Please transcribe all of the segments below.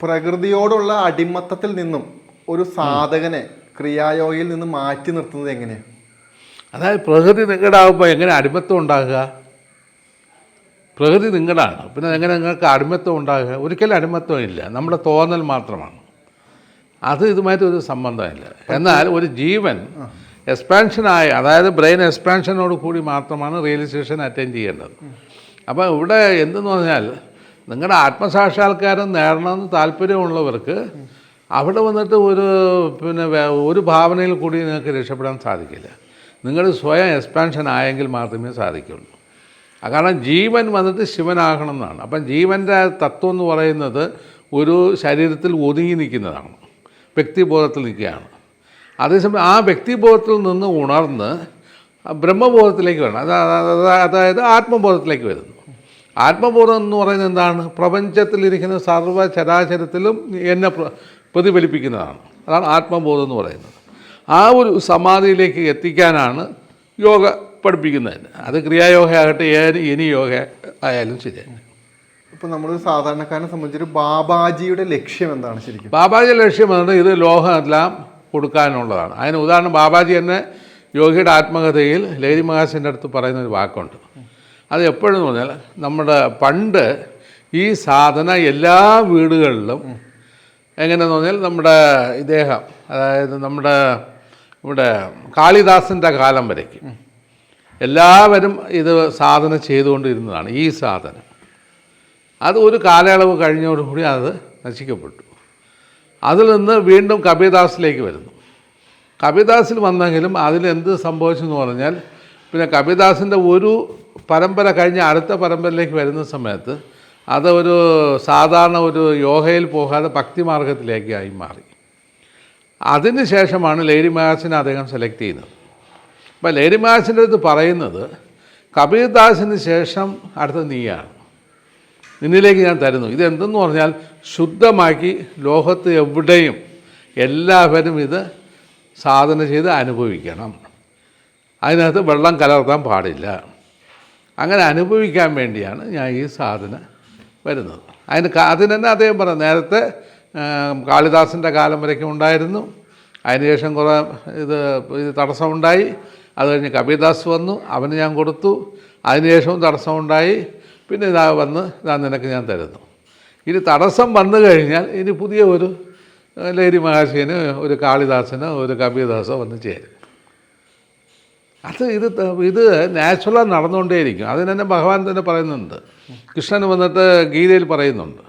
പ്രകൃതിയോടുള്ള അടിമത്തത്തിൽ നിന്നും ഒരു സാധകനെ ക്രിയായോഗയിൽ നിന്ന് മാറ്റി നിർത്തുന്നത് എങ്ങനെയാണ്? അതായത് പ്രകൃതി നിങ്ങളുടാകുമ്പോൾ എങ്ങനെ അടിമത്തം ഉണ്ടാകുക? പ്രകൃതി നിങ്ങളാണ്, പിന്നെ എങ്ങനെ നിങ്ങൾക്ക് അടിമത്തം ഉണ്ടാകുക? ഒരിക്കലും അടിമത്തം ഇല്ല, നമ്മുടെ തോന്നൽ മാത്രമാണ്. അത് ഇതുമായിട്ട് ഒരു സംബന്ധമില്ല. എന്നാൽ ഒരു ജീവൻ എക്സ്പാൻഷനായി, അതായത് ബ്രെയിൻ എക്സ്പാൻഷനോട് കൂടി മാത്രമാണ് റിയലൈസേഷൻ അറ്റൈൻ ചെയ്യേണ്ടത്. അപ്പോൾ ഇവിടെ എന്തെന്ന് പറഞ്ഞാൽ നിങ്ങളുടെ ആത്മസാക്ഷാത്കാരം നേടണമെന്ന് താല്പര്യമുള്ളവർക്ക് അവിടെ വന്നിട്ട് ഒരു ഭാവനയിൽ കൂടി നിങ്ങൾക്ക് രക്ഷപ്പെടാൻ സാധിക്കില്ല. നിങ്ങൾ സ്വയം എക്സ്പാൻഷൻ ആയെങ്കിൽ മാത്രമേ സാധിക്കുള്ളൂ. കാരണം ജീവൻ വന്നിട്ട് ശിവനാകണം എന്നാണ്. അപ്പം ജീവൻ്റെ തത്വം എന്ന് പറയുന്നത് ഒരു ശരീരത്തിൽ ഒതുങ്ങി നിൽക്കുന്നതാണ്, വ്യക്തിബോധത്തിൽ നിൽക്കുകയാണ്. അതേസമയം ആ വ്യക്തിബോധത്തിൽ നിന്ന് ഉണർന്ന് ബ്രഹ്മബോധത്തിലേക്ക് വരണം, അതായത് ആത്മബോധത്തിലേക്ക് വരുന്നു. ആത്മബോധം എന്ന് പറയുന്നത് എന്താണ്? പ്രപഞ്ചത്തിലിരിക്കുന്ന സർവ്വ ചരാചരത്തിലും എന്നെ പ്രതിഫലിപ്പിക്കുന്നതാണ്. അതാണ് ആത്മബോധം എന്ന് പറയുന്നത്. ആ ഒരു സമാധിയിലേക്ക് എത്തിക്കാനാണ് യോഗ പഠിപ്പിക്കുന്നത്. അത് ക്രിയായോഗ ആകട്ടെ, ഇനി യോഗ ആയാലും ശരിയാണ്. ഇപ്പോൾ നമ്മളൊരു സാധാരണക്കാരനെ സംബന്ധിച്ചൊരു ബാബാജിയുടെ ലക്ഷ്യം എന്താണ് ശരിക്കും? ബാബാജിയുടെ ലക്ഷ്യം എന്നത് ഇത് ലോകമെല്ലാം കൊടുക്കാനുള്ളതാണ്. അതിന് ഉദാഹരണം ബാബാജി തന്നെ യോഗിയുടെ ആത്മകഥയിൽ ലഹരി മഹാസിൻ്റെ അടുത്ത് പറയുന്ന ഒരു വാക്കുണ്ട്. അത് എപ്പോഴെന്ന് പറഞ്ഞാൽ നമ്മുടെ പണ്ട് ഈ സാധന എല്ലാ വീടുകളിലും എങ്ങനെയെന്ന് പറഞ്ഞാൽ നമ്മുടെ ഇദ്ദേഹം, അതായത് നമ്മുടെ ഇവിടെ കാളിദാസൻ്റെ കാലം വരയ്ക്ക് എല്ലാവരും ഇത് സാധന ചെയ്തുകൊണ്ടിരുന്നതാണ്. ഈ സാധന അത് ഒരു കാലയളവ് കഴിഞ്ഞതോടുകൂടി അത് നശിക്കപ്പെട്ടു. അതിൽ നിന്ന് വീണ്ടും കബീർദാസിലേക്ക് വരുന്നു. കബീർദാസിൽ വന്നെങ്കിലും അതിലെന്ത് സംഭവിച്ചെന്ന് പറഞ്ഞാൽ പിന്നെ കബീർദാസിൻ്റെ ഒരു പരമ്പര കഴിഞ്ഞ് അടുത്ത പരമ്പരയിലേക്ക് വരുന്ന സമയത്ത് അത് ഒരു സാധാരണ ഒരു യോഗയിൽ പോകാതെ ഭക്തിമാർഗത്തിലേക്കായി മാറി. അതിന് ശേഷമാണ് ലഹരി മഹാസിനെ അദ്ദേഹം സെലക്ട് ചെയ്യുന്നത്. അപ്പോൾ ലഹരി മഹാസിൻ്റെ അടുത്ത് പറയുന്നത് കബീർദാസിന് ശേഷം അടുത്ത നീയാണ്, നിന്നിലേക്ക് ഞാൻ തരുന്നു. ഇതെന്തെന്ന് പറഞ്ഞാൽ ശുദ്ധമാക്കി ലോകത്ത് എവിടെയും എല്ലാവരും ഇത് സാധന ചെയ്ത് അനുഭവിക്കണം. അതിനകത്ത് വെള്ളം കലർത്താൻ പാടില്ല. അങ്ങനെ അനുഭവിക്കാൻ വേണ്ടിയാണ് ഞാൻ ഈ സാധന വരുന്നത്. അതിന് തന്നെ അദ്ദേഹം പറഞ്ഞു, നേരത്തെ കാളിദാസൻ്റെ കാലം വരയ്ക്കും ഉണ്ടായിരുന്നു, അതിനുശേഷം കുറേ ഇത് തടസ്സമുണ്ടായി. അത് കഴിഞ്ഞ് കബീർദാസ് വന്നു, അവന് ഞാൻ കൊടുത്തു, അതിനുശേഷവും തടസ്സമുണ്ടായി. പിന്നെ ഇതാ നിനക്ക് ഞാൻ തരുന്നു. ഇനി തടസ്സം വന്നു കഴിഞ്ഞാൽ ഇനി പുതിയ ഒരു ലഹരി മഹാശയന്, ഒരു കാളിദാസന്, ഒരു കബീർദാസോ വന്ന് ചേരും. ഇത് നാച്ചുറലായി നടന്നുകൊണ്ടേയിരിക്കും. അതിന് തന്നെ ഭഗവാൻ തന്നെ പറയുന്നുണ്ട്. കൃഷ്ണൻ വന്നിട്ട് ഗീതയിൽ പറയുന്നുണ്ട്.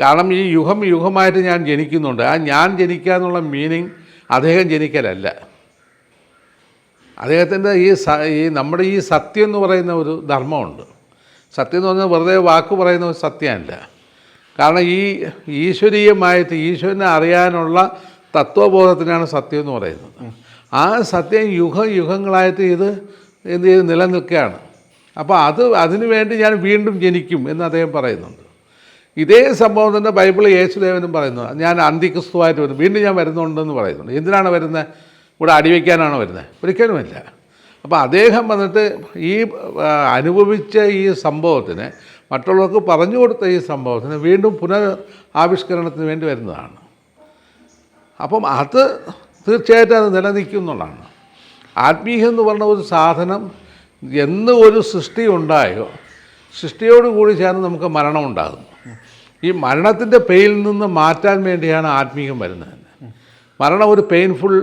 കാരണം ഈ യുഗമായിട്ട് ഞാൻ ജനിക്കുന്നുണ്ട്. ആ ഞാൻ ജനിക്കുക എന്നുള്ള മീനിങ് അദ്ദേഹം ജനിക്കലല്ല. അദ്ദേഹത്തിൻ്റെ ഈ നമ്മുടെ ഈ സത്യം എന്ന് പറയുന്ന ഒരു ധർമ്മമുണ്ട്. സത്യം എന്ന് പറഞ്ഞാൽ വെറുതെ വാക്ക് പറയുന്ന ഒരു സത്യമല്ല. കാരണം ഈ ഈശ്വരീയമായിട്ട് ഈശ്വരനെ അറിയാനുള്ള തത്വബോധത്തിനാണ് സത്യം എന്ന് പറയുന്നത്. ആ സത്യം യുഗങ്ങളായിട്ട് ഇത് എന്ത് ചെയ്ത് നിലനിൽക്കുകയാണ്. അപ്പോൾ അതിനു വേണ്ടി ഞാൻ വീണ്ടും ജനിക്കും എന്ന് അദ്ദേഹം പറയുന്നുണ്ട്. ഇതേ സംഭവം തന്നെ ബൈബിൾ യേശുദേവനും പറയുന്നു. ഞാൻ അന്തിക്രിസ്തുവായിട്ട് വരുന്നു, വീണ്ടും ഞാൻ വരുന്നുണ്ടെന്ന് പറയുന്നുണ്ട്. എന്തിനാണ് വരുന്നത്? ഇവിടെ അടിവയ്ക്കാനാണോ വരുന്നത്? ഒരിക്കലുമില്ല. അപ്പോൾ അദ്ദേഹം വന്നിട്ട് ഈ അനുഭവിച്ച ഈ സംഭവത്തിന്, മറ്റുള്ളവർക്ക് പറഞ്ഞു കൊടുത്ത ഈ സംഭവത്തിന് വീണ്ടും ആവിഷ്കരണത്തിന് വേണ്ടി വരുന്നതാണ്. അപ്പം അത് തീർച്ചയായിട്ടും അത് നിലനിൽക്കും എന്നുള്ളതാണ്. ആത്മീയം എന്ന് പറഞ്ഞ ഒരു സാധനം എന്ന് ഒരു സൃഷ്ടി ഉണ്ടായോ, സൃഷ്ടിയോടുകൂടി ചേർന്ന് നമുക്ക് മരണം ഉണ്ടാകുന്നു. ഈ മരണത്തിൻ്റെ പെയിനിൽ നിന്ന് മാറ്റാൻ വേണ്ടിയാണ് ആത്മീയം വരുന്നത്. മരണം ഒരു പെയിൻഫുൾ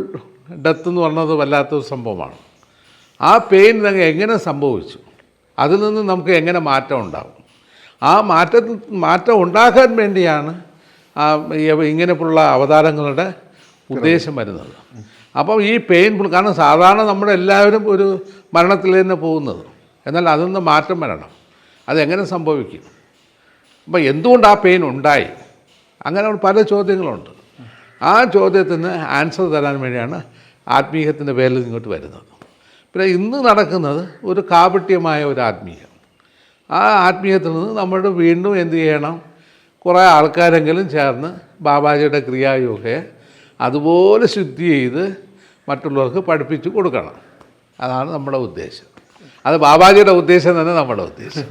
ഡെത്ത് എന്ന് പറഞ്ഞത് വല്ലാത്തൊരു സംഭവമാണ്. ആ പെയിൻ എങ്ങനെ സംഭവിച്ചു, അതിൽ നിന്ന് നമുക്ക് എങ്ങനെ മാറ്റം ഉണ്ടാകും, ആ മാറ്റം ഉണ്ടാക്കാൻ വേണ്ടിയാണ് ഇങ്ങനെയുള്ള അവതാരങ്ങളുടെ ഉദ്ദേശം വരുന്നത്. അപ്പം ഈ പെയിൻഫുൾ, കാരണം സാധാരണ നമ്മളെല്ലാവരും ഒരു മരണത്തിൽ തന്നെ പോകുന്നത്, എന്നാൽ അതിൽ നിന്ന് മാറ്റം വരണം. അതെങ്ങനെ സംഭവിക്കും? അപ്പം എന്തുകൊണ്ട് ആ പെയിൻ ഉണ്ടായി? അങ്ങനെ പല ചോദ്യങ്ങളുണ്ട്. ആ ചോദ്യത്തിന് ആൻസർ തരാൻ വേണ്ടിയാണ് ആത്മീയത്തിൻ്റെ പേരിൽ ഇങ്ങോട്ട് വരുന്നത്. പിന്നെ ഇന്ന് നടക്കുന്നത് ഒരു കാപട്യമായ ഒരു ആത്മീയം. ആ ആത്മീയത്തിൽ നിന്ന് നമ്മൾ വീണ്ടും എന്ത് ചെയ്യണം? കുറേ ആൾക്കാരെങ്കിലും ചേർന്ന് ബാബാജിയുടെ ക്രിയായോഗയെ അതുപോലെ ശുദ്ധി ചെയ്ത് മറ്റുള്ളവർക്ക് പഠിപ്പിച്ചു കൊടുക്കണം. അതാണ് നമ്മുടെ ഉദ്ദേശം. അത് ബാബാജിയുടെ ഉദ്ദേശം തന്നെ നമ്മുടെ ഉദ്ദേശം.